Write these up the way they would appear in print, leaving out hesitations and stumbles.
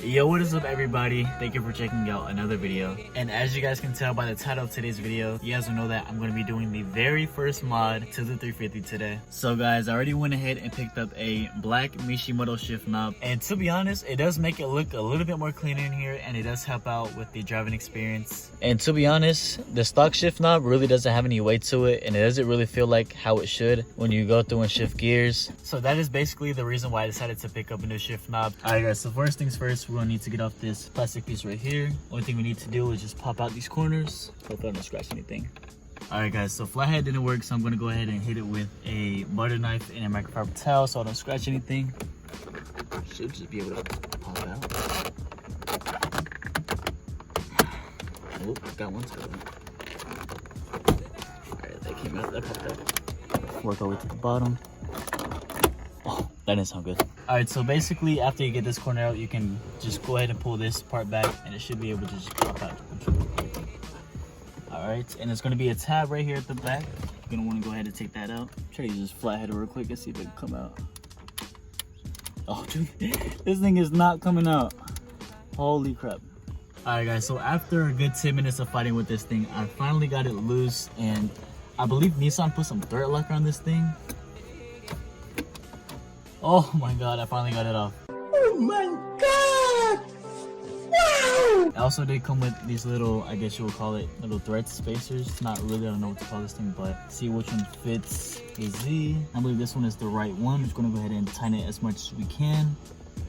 Yo, what is up everybody? Thank you for checking out another video. And as you guys can tell by the title of today's video, you guys will know that I'm going to be doing the very first mod to the 350 today. So guys, I already went ahead and picked up a black Mishimoto Shift knob. And to be honest, it does make it look a little bit more cleaner in here, and it does help out with the driving experience. And to be honest, the stock shift knob really doesn't have any weight to it, and it doesn't really feel like how it should when you go through and shift gears. So that is basically the reason why I decided to pick up a new shift knob. Alright guys, so first things first, we're gonna need to get off this plastic piece right here. Only thing we need to do is just pop out these corners. Hope I don't scratch anything. Alright guys, so flathead didn't work, so I'm gonna go ahead and hit it with a butter knife and a microfiber towel so I don't scratch anything. Should just be able to pop it out. Oh, got one side. Alright, that came out, that popped out. Work our way to the bottom. Oh, that didn't sound good. Alright, so basically after you get this corner out, you can just go ahead and pull this part back and it should be able to just pop out. Alright, and there's going to be a tab right here at the back. You're going to want to go ahead and take that out. Try to just flathead it real quick and see if it can come out. Oh dude, this thing is not coming out. Holy crap. Alright guys, so after a good 10 minutes of fighting with this thing, I finally got it loose, and I believe Nissan put some thread lock on this thing. Oh my god, I finally got it off. Oh my god! Wow! It also did come with these little, I guess you would call it, little thread spacers. It's not really, I don't know what to call this thing, but see which one fits a Z. I believe this one is the right one. I'm just gonna go ahead and tighten it as much as we can.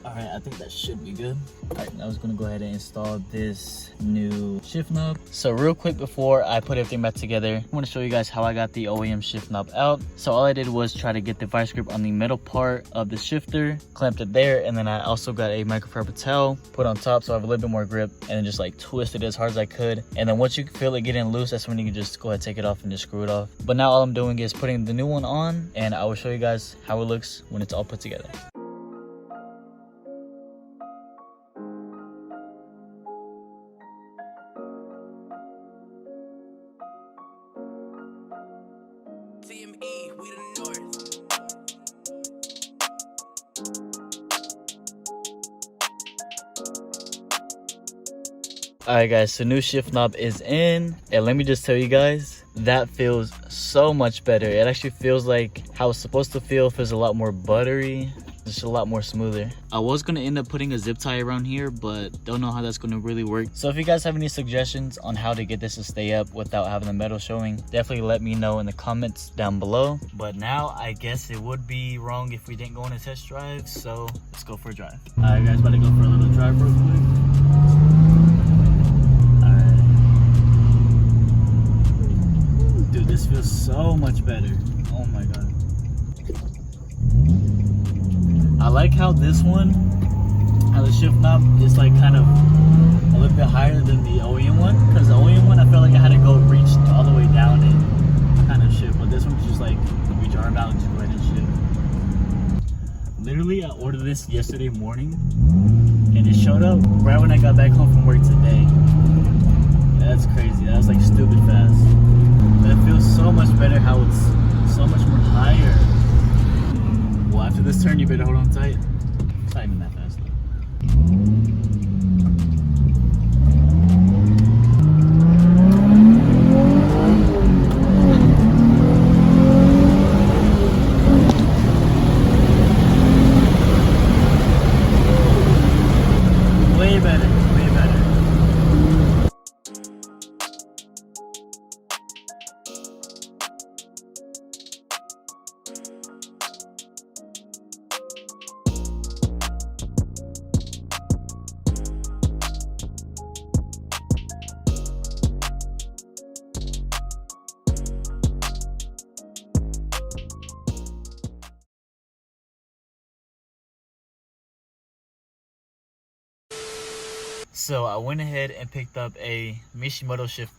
Alright, I think that should be good. Alright, I was gonna go ahead and install this new shift knob. So real quick before I put everything back together, I want to show you guys how I got the OEM shift knob out. So all I did was try to get the vice grip on the middle part of the shifter, clamped it there, and then I also got a microfiber towel put on top so I have a little bit more grip, and then just like twist it as hard as I could. And then once you feel it getting loose, that's when you can just go ahead and take it off and just screw it off. But now all I'm doing is putting the new one on, and I will show you guys how it looks when it's all put together. We the North. Alright guys, so new shift knob is in, and let me just tell you guys, that feels so much better. It actually feels like how it's supposed to feel. It feels a lot more buttery, just a lot more smoother. I was going to end up putting a zip tie around here, but don't know how that's going to really work. So if you guys have any suggestions on how to get this to stay up without having the metal showing, definitely let me know in the comments down below. But now I guess it would be wrong if we didn't go on a test drive, so let's go for a drive. Alright guys, about to go for a little drive real quick. Dude, this feels so much better. Oh my god. I like how this one, how the shift knob is like kind of a little bit higher than the OEM one. Because the OEM one, I felt like I had to go reach all the way down and kind of shift. But this one's just like reach your arm out and just go ahead and shift. Literally, I ordered this yesterday morning, and it showed up right when I got back home from work today. That's crazy. That was like stupid fast. But it feels so much better how it's so much more higher. Well, after this turn, you better hold on tight. It's not even that fast though. Way better, way better. So I went ahead and picked up a Mishimoto Shift